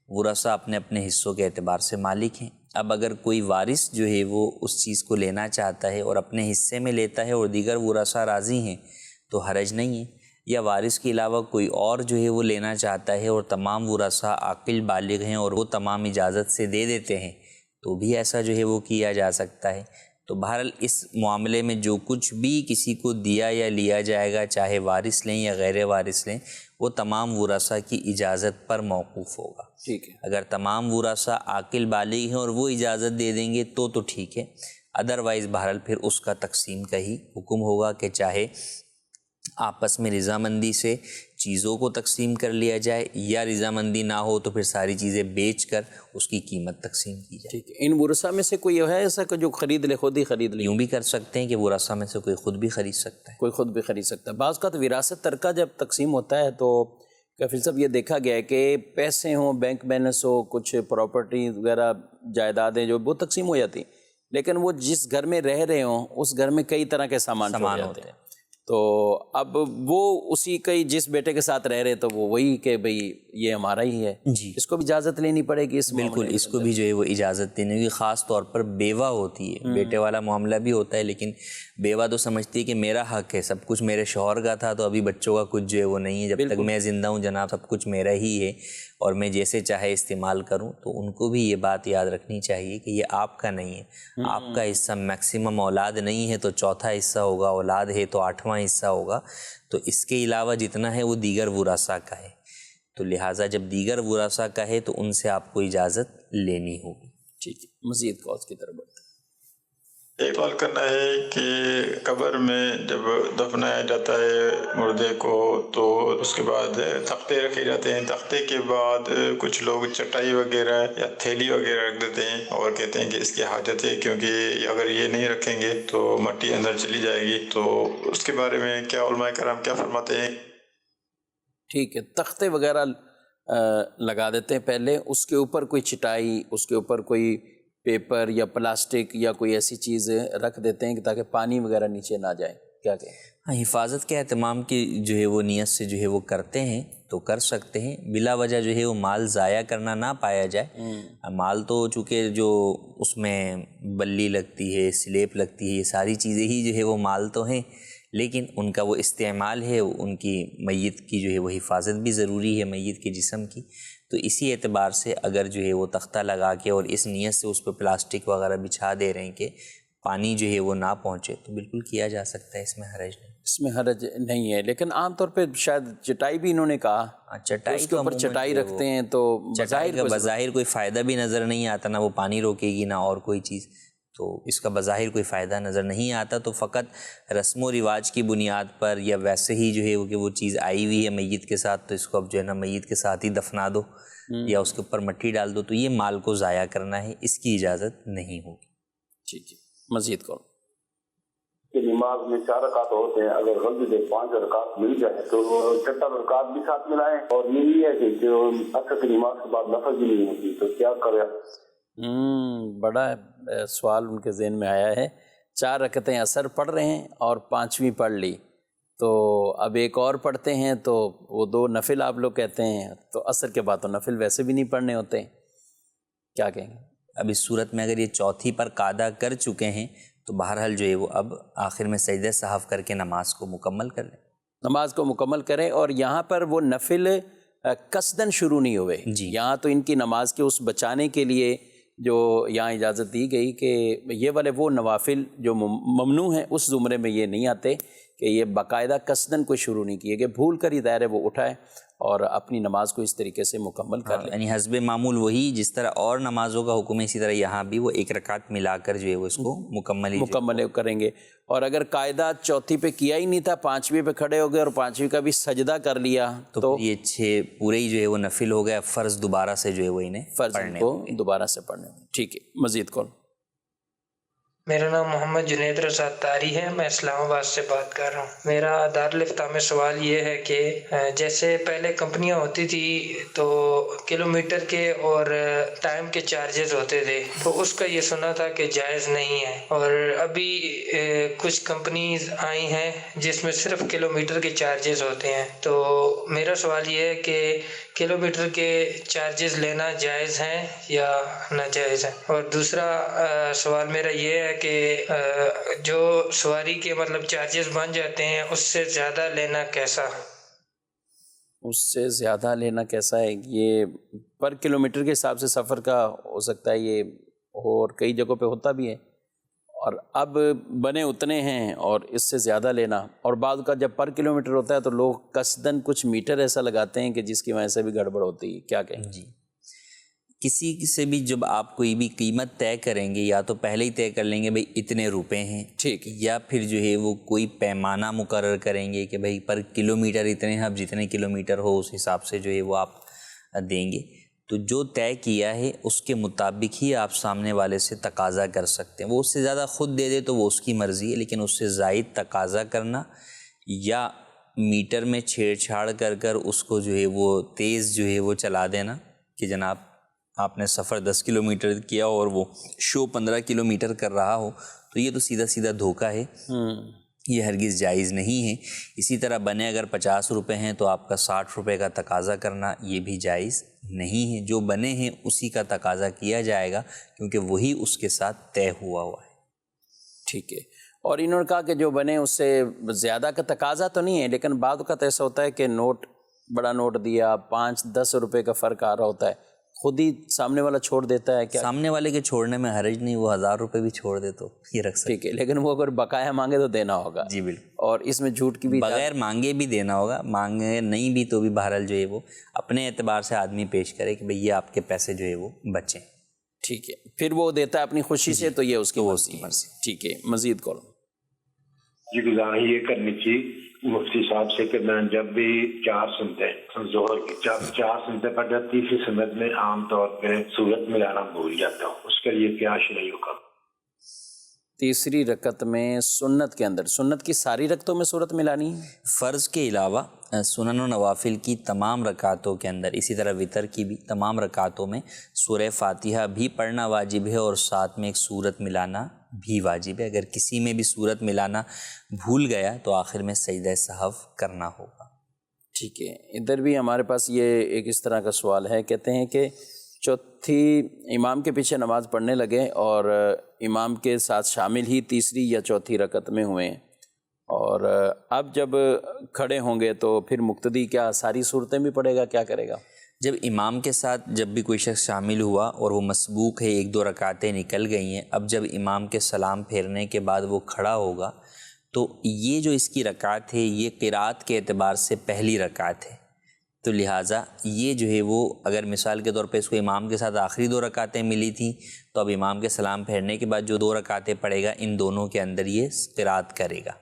ورثہ اپنے اپنے حصوں کے اعتبار سے مالک ہیں۔ اب اگر کوئی وارث جو ہے وہ اس چیز کو لینا چاہتا ہے اور اپنے حصے میں لیتا ہے اور دیگر ورثہ راضی ہیں تو حرج نہیں ہے، یا وارث کے علاوہ کوئی اور جو ہے وہ لینا چاہتا ہے اور تمام ورثہ عاقل بالغ ہیں اور وہ تمام اجازت سے دے دیتے ہیں، تو بھی ایسا جو ہے وہ کیا جا سکتا ہے۔ تو بہرحال اس معاملے میں جو کچھ بھی کسی کو دیا یا لیا جائے گا، چاہے وارث لیں یا غیر وارث لیں، وہ تمام ورثہ کی اجازت پر موقوف ہوگا۔ ٹھیک ہے۔ اگر تمام ورثہ عاقل بالغ ہیں اور وہ اجازت دے دیں گے تو ٹھیک ہے، ادروائز بہرحال پھر اس کا تقسیم کا ہی حکم ہوگا کہ چاہے آپس میں رضامندی سے چیزوں کو تقسیم کر لیا جائے، یا رضامندی نہ ہو تو پھر ساری چیزیں بیچ کر اس کی قیمت تقسیم کی جائے۔ ٹھیک ہے۔ ان ورثہ میں سے کوئی ہے ایسا کہ جو خرید لے، خود ہی خرید لے؟ یوں بھی کر سکتے ہیں کہ ورثہ میں سے کوئی خود بھی خرید سکتا ہے۔ کوئی خود بھی خرید سکتا ہے۔ بعض کا تو وراثت ترکہ جب تقسیم ہوتا ہے تو کفیل صاحب یہ دیکھا گیا ہے کہ پیسے ہوں، بینک بیلنس ہو، کچھ پراپرٹی وغیرہ جائیدادیں جو وہ تقسیم ہو جاتی ہیں، لیکن وہ جس گھر میں رہ رہے ہوں اس گھر میں کئی طرح کے سامان چھوڑ جاتے ہیں. تو اب وہ اسی کئی جس بیٹے کے ساتھ رہ رہے تو وہ وہی کہ بھئی یہ ہمارا ہی ہے. جی اس کو بھی اجازت لینی پڑے گی. بالکل، اس کو بھی جو ہے وہ اجازت دینی ہوگی. خاص طور پر بیوہ ہوتی ہے، بیٹے والا معاملہ بھی ہوتا ہے، لیکن بیوہ تو سمجھتی ہے کہ میرا حق ہے، سب کچھ میرے شوہر کا تھا تو ابھی بچوں کا کچھ جو ہے وہ نہیں ہے، جب تک میں زندہ ہوں جناب سب کچھ میرا ہی ہے اور میں جیسے چاہے استعمال کروں. تو ان کو بھی یہ بات یاد رکھنی چاہیے کہ یہ آپ کا نہیں ہے، آپ کا حصہ میکسیمم اولاد نہیں ہے تو چوتھا حصہ ہوگا، اولاد ہے تو 8واں حصہ ہوگا. تو اس کے علاوہ جتنا ہے وہ دیگر ورثاء کا ہے. تو لہٰذا جب دیگر ورثاء کا ہے تو ان سے آپ کو اجازت لینی ہوگی. ٹھیک ہے، مزید کالز کی طرف بڑھتے ہیں. ایک سوال کرنا ہے کہ قبر میں جب دفنایا جاتا ہے مردے کو تو اس کے بعد تختے رکھے جاتے ہیں، تختے کے بعد کچھ لوگ چٹائی وغیرہ یا تھیلی وغیرہ رکھ دیتے ہیں اور کہتے ہیں کہ اس کی حاجت ہے کیونکہ اگر یہ نہیں رکھیں گے تو مٹی اندر چلی جائے گی. تو اس کے بارے میں کیا علماء کرام کیا فرماتے ہیں؟ ٹھیک ہے، تختے وغیرہ لگا دیتے ہیں پہلے، اس کے اوپر کوئی چٹائی، اس کے اوپر کوئی پیپر یا پلاسٹک یا کوئی ایسی چیز رکھ دیتے ہیں کہ تاکہ پانی وغیرہ نیچے نہ جائے. کیا کہیں؟ ہاں، حفاظت کے اہتمام کی جو ہے وہ نیت سے جو ہے وہ کرتے ہیں تو کر سکتے ہیں. بلا وجہ جو ہے وہ مال ضائع کرنا نہ پایا جائے. مال تو چونکہ جو اس میں بلی لگتی ہے، سلیپ لگتی ہے، یہ ساری چیزیں ہی جو ہے وہ مال تو ہیں، لیکن ان کا وہ استعمال ہے، ان کی میت کی جو ہے وہ حفاظت بھی ضروری ہے میت کے جسم کی. تو اسی اعتبار سے اگر جو ہے وہ تختہ لگا کے اور اس نیت سے اس پہ پلاسٹک وغیرہ بچھا دے رہے ہیں کہ پانی جو ہے وہ نہ پہنچے تو بالکل کیا جا سکتا ہے، اس میں حرج نہیں. اس میں حرج نہیں ہے، لیکن عام طور پہ شاید چٹائی بھی انہوں نے کہا، چٹائی اس کے اوپر چٹائی رکھتے ہیں تو چٹائی کا بظاہر کوئی فائدہ بھی نظر نہیں آتا، نہ وہ پانی روکے گی نہ اور کوئی چیز، تو اس کا بظاہر کوئی فائدہ نظر نہیں آتا. تو فقط رسم و رواج کی بنیاد پر یا ویسے ہی جو ہے کہ وہ چیز آئی ہوئی ہے میت کے ساتھ تو اس کو اب جو ہے نا میت کے ساتھ ہی دفنا دو یا اس کے اوپر مٹی ڈال دو، تو یہ مال کو ضائع کرنا ہے، اس کی اجازت نہیں ہوگی. ٹھیک ہے، مزید کرو. کہ نماز میں 4 رکعت ہوتے ہیں، اگر غلطی سے 5 رکعت مل جائے تو 6 رکعت بھی ساتھ ملائیں. اور یہ ہے کہ جو اکثر کی نماز کے بعد نفل بھی نہیں ہوتی تو کیا کرے؟ بڑا سوال ان کے ذہن میں آیا ہے. 4 رکعتیں عصر پڑھ رہے ہیں اور 5ویں پڑھ لی، تو اب ایک اور پڑھتے ہیں تو وہ 2 نفل آپ لوگ کہتے ہیں، تو عصر کے بعد تو نفل ویسے بھی نہیں پڑھنے ہوتے، کیا کہیں گے؟ اب اس صورت میں اگر یہ چوتھی پر قاعدہ کر چکے ہیں تو بہرحال جو ہے وہ اب آخر میں سجدہ سہو کر کے نماز کو مکمل کر لیں. نماز کو مکمل کریں. اور یہاں پر وہ نفل قصدن شروع نہیں ہوئے. جی، یہاں تو ان کی نماز کے اس بچانے کے لیے جو یہاں اجازت دی گئی کہ یہ والے وہ نوافل جو ممنوع ہیں اس زمرے میں یہ نہیں آتے کہ یہ باقاعدہ قصدن کوئی شروع نہیں کیے کہ بھول کر ہی دائرے وہ اٹھائے اور اپنی نماز کو اس طریقے سے مکمل کر لیں. یعنی حسب معمول وہی جس طرح اور نمازوں کا حکم ہے اسی طرح یہاں بھی وہ 1 رکعت ملا کر جو ہے وہ اس کو مکمل کریں گے. اور اگر قاعدہ چوتھی پہ کیا ہی نہیں تھا، 5ویں پہ کھڑے ہو گئے اور 5ویں کا بھی سجدہ کر لیا تو یہ 6 پورے ہی جو ہے وہ نفل ہو گیا، فرض دوبارہ سے جو ہے وہ انہیں فرض کو دوبارہ سے پڑھنے. ٹھیک ہے، مزید کون؟ میرا نام محمد جنید رضا اتاری ہے، میں اسلام آباد سے بات کر رہا ہوں. میرا دارالفتہ میں سوال یہ ہے کہ جیسے پہلے کمپنیاں ہوتی تھی تو کلومیٹر کے اور ٹائم کے چارجز ہوتے تھے، تو اس کا یہ سنا تھا کہ جائز نہیں ہے. اور ابھی کچھ کمپنیز آئی ہیں جس میں صرف کلومیٹر کے چارجز ہوتے ہیں. تو میرا سوال یہ ہے کہ کلومیٹر کے چارجز لینا جائز ہیں یا ناجائز ہیں؟ اور دوسرا سوال میرا یہ ہے کہ جو سواری کے مطلب چارجز بن جاتے ہیں اس سے زیادہ لینا کیسا؟ اس سے زیادہ لینا کیسا ہے؟ یہ پر کلومیٹر کے حساب سے سفر کا ہو سکتا ہے یہ، اور کئی جگہوں پہ ہوتا بھی ہے. اور اب بنے اتنے ہیں اور اس سے زیادہ لینا، اور بعض کا جب پر کلومیٹر ہوتا ہے تو لوگ قصدن کچھ میٹر ایسا لگاتے ہیں کہ جس کی وجہ سے بھی گڑبڑ ہوتی ہے. کیا کہیں؟ جی، کسی سے بھی جب آپ کوئی بھی قیمت طے کریں گے یا تو پہلے ہی طے کر لیں گے بھئی اتنے روپے ہیں، ٹھیک، یا پھر جو ہے وہ کوئی پیمانہ مقرر کریں گے کہ بھئی پر کلومیٹر اتنے ہیں، اب جتنے کلومیٹر ہو اس حساب سے جو ہے وہ آپ دیں گے. تو جو طے کیا ہے اس کے مطابق ہی آپ سامنے والے سے تقاضا کر سکتے ہیں. وہ اس سے زیادہ خود دے دے تو وہ اس کی مرضی ہے، لیکن اس سے زائد تقاضا کرنا یا میٹر میں چھیڑ چھاڑ کر کر اس کو جو ہے وہ تیز جو ہے وہ چلا دینا کہ جناب آپ نے سفر 10 کلومیٹر کیا اور وہ شو 15 کلومیٹر کر رہا ہو، تو یہ تو سیدھا سیدھا دھوکہ ہے، یہ ہرگز جائز نہیں ہے۔ اسی طرح بنے اگر 50 روپے ہیں تو آپ کا 60 روپے کا تقاضا کرنا یہ بھی جائز نہیں ہے۔ جو بنے ہیں اسی کا تقاضا کیا جائے گا کیونکہ وہی اس کے ساتھ طے ہوا ہے۔ ٹھیک ہے، اور انہوں نے کہا کہ جو بنے اس سے زیادہ کا تقاضا تو نہیں ہے، لیکن بعض اوقات ایسا ہوتا ہے کہ نوٹ بڑا نوٹ دیا 5-10 روپے کا فرق آ رہا ہوتا ہے، خود ہی سامنے والا چھوڑ دیتا ہے کیا؟ سامنے والے کے چھوڑنے میں حرج نہیں، وہ 1000 روپے بھی چھوڑ دے تو یہ رکھ سکتے۔ ٹھیک ہے، لیکن وہ اگر بقایا مانگے تو دینا ہوگا۔ جی بالکل، اور اس میں جھوٹ کی بھی بغیر مانگے بھی دینا ہوگا، مانگے نہیں بھی تو بھی بہرحال جو ہے وہ اپنے اعتبار سے آدمی پیش کرے کہ بھئی یہ آپ کے پیسے جو ہے وہ بچیں۔ ٹھیک ہے، پھر وہ دیتا ہے اپنی خوشی سے تو یہ اس کی مرضی۔ ٹھیک ہے، مزید کال۔ جی گزارش یہ کرنی چاہیے مفتی صاحب سے کہ میں جب بھی 4 سنتیں ظہر کی جب 4 سنتیں پڑھ جاتی تیسری سنت میں عام طور پہ صورت ملانا بھول جاتا ہوں، اس کے لیے کیا شرعی حکم؟ تیسری رکعت میں سنت کے اندر، سنت کی ساری رکعتوں میں صورت ملانی ہے؟ فرض کے علاوہ سنن و نوافل کی تمام رکعتوں کے اندر، اسی طرح وتر کی بھی تمام رکعتوں میں سورہ فاتحہ بھی پڑھنا واجب ہے اور ساتھ میں ایک سورت ملانا بھی واجب ہے۔ اگر کسی میں بھی سورت ملانا بھول گیا تو آخر میں سجدہ سہو کرنا ہوگا۔ ٹھیک ہے، ادھر بھی ہمارے پاس یہ ایک اس طرح کا سوال ہے، کہتے ہیں کہ چوتھی امام کے پیچھے نماز پڑھنے لگے اور امام کے ساتھ شامل ہی تیسری یا چوتھی رکعت میں ہوئے ہیں، اور اب جب کھڑے ہوں گے تو پھر مقتدی کیا ساری صورتیں بھی پڑھے گا، کیا کرے گا؟ جب امام کے ساتھ جب بھی کوئی شخص شامل ہوا اور وہ مسبوق ہے، 1-2 رکعتیں نکل گئی ہیں، اب جب امام کے سلام پھیرنے کے بعد وہ کھڑا ہوگا تو یہ جو اس کی رکعت ہے یہ قرات کے اعتبار سے پہلی رکعت ہے، تو لہٰذا یہ جو ہے وہ اگر مثال کے طور پہ اس کو امام کے ساتھ آخری 2 رکعتیں ملی تھیں تو اب امام کے سلام پھیرنے کے بعد جو 2 رکعتیں پڑھے گا ان دونوں کے اندر یہ قرات کرے گا۔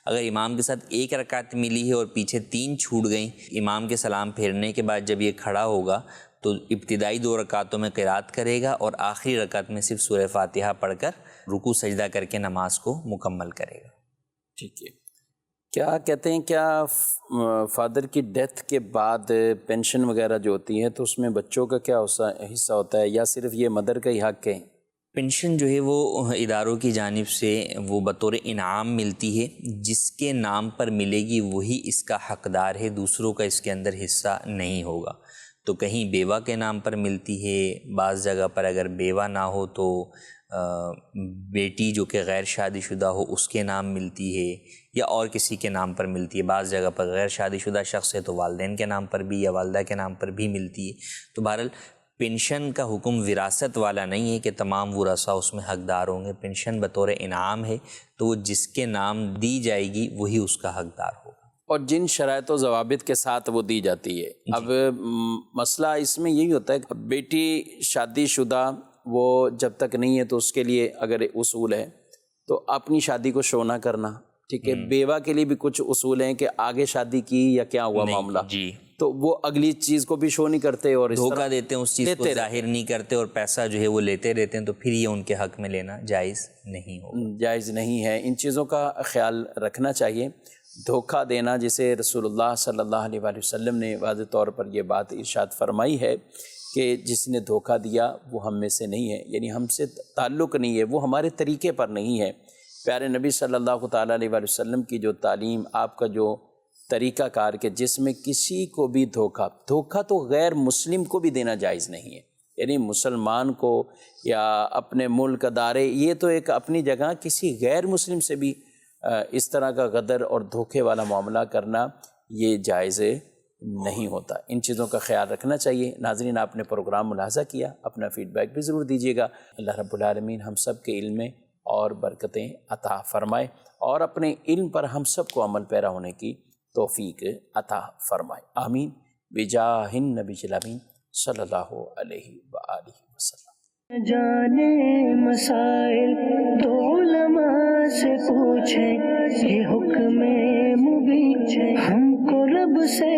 اگر امام کے ساتھ 1 رکعت ملی ہے اور پیچھے 3 چھوٹ گئیں، امام کے سلام پھیرنے کے بعد جب یہ کھڑا ہوگا تو ابتدائی 2 رکعتوں میں قرات کرے گا اور آخری رکعت میں صرف سورہ فاتحہ پڑھ کر رکوع سجدہ کر کے نماز کو مکمل کرے گا۔ ٹھیک ہے، کیا کہتے ہیں کیا فادر کی ڈیتھ کے بعد پینشن وغیرہ جو ہوتی ہے تو اس میں بچوں کا کیا حصہ ہوتا ہے یا صرف یہ مدر کا ہی حق ہے؟ پینشن جو ہے وہ اداروں کی جانب سے وہ بطور انعام ملتی ہے، جس کے نام پر ملے گی وہی اس کا حقدار ہے، دوسروں کا اس کے اندر حصہ نہیں ہوگا۔ تو کہیں بیوہ کے نام پر ملتی ہے، بعض جگہ پر اگر بیوہ نہ ہو تو بیٹی جو کہ غیر شادی شدہ ہو اس کے نام ملتی ہے یا اور کسی کے نام پر ملتی ہے، بعض جگہ پر غیر شادی شدہ شخص ہے تو والدین کے نام پر بھی یا والدہ کے نام پر بھی ملتی ہے۔ تو بہرحال پینشن کا حکم وراثت والا نہیں ہے کہ تمام ورثاء اس میں حقدار ہوں گے، پینشن بطور انعام ہے تو وہ جس کے نام دی جائے گی وہی اس کا حقدار ہوگا، اور جن شرائط و ضوابط کے ساتھ وہ دی جاتی ہے۔ اب مسئلہ اس میں یہی ہوتا ہے کہ بیٹی شادی شدہ وہ جب تک نہیں ہے تو اس کے لیے اگر اصول ہے تو اپنی شادی کو شو نہ کرنا، ٹھیک ہے، بیوہ کے لیے بھی کچھ اصول ہیں کہ آگے شادی کی یا کیا ہوا معاملہ، جی تو وہ اگلی چیز کو بھی شو نہیں کرتے اور دھوکہ دیتے ہیں، اس چیز کو ظاہر نہیں کرتے اور پیسہ جو ہے وہ لیتے رہتے ہیں، تو پھر یہ ان کے حق میں لینا جائز نہیں ہوگا، جائز نہیں ہے۔ ان چیزوں کا خیال رکھنا چاہیے۔ دھوکہ دینا، جسے رسول اللہ صلی اللہ علیہ وآلہ وسلم نے واضح طور پر یہ بات ارشاد فرمائی ہے کہ جس نے دھوکہ دیا وہ ہم میں سے نہیں ہے، یعنی ہم سے تعلق نہیں ہے، وہ ہمارے طریقے پر نہیں ہے۔ پیارے نبی صلی اللہ تعالیٰ علیہ وآلہ وسلم کی جو تعلیم، آپ کا جو طریقہ کار کہ جس میں کسی کو بھی دھوکہ تو غیر مسلم کو بھی دینا جائز نہیں ہے، یعنی مسلمان کو یا اپنے ملک ادارے، یہ تو ایک اپنی جگہ، کسی غیر مسلم سے بھی اس طرح کا غدر اور دھوکے والا معاملہ کرنا یہ جائز نہیں ہوتا۔ ان چیزوں کا خیال رکھنا چاہیے۔ ناظرین، آپ نے پروگرام ملاحظہ کیا، اپنا فیڈ بیک بھی ضرور دیجیے گا۔ اللہ رب العالمین ہم سب کے علم میں اور برکتیں عطا فرمائے اور اپنے علم پر ہم سب کو عمل پیرا ہونے کی توفیق عطا فرمائے، آمین، بجاہ النبی الامین صلی اللہ علیہ وآلہ وسلم۔ جانے مسائل تو علماء سے پوچھیں، یہ حکم مبین ہم کو رب سے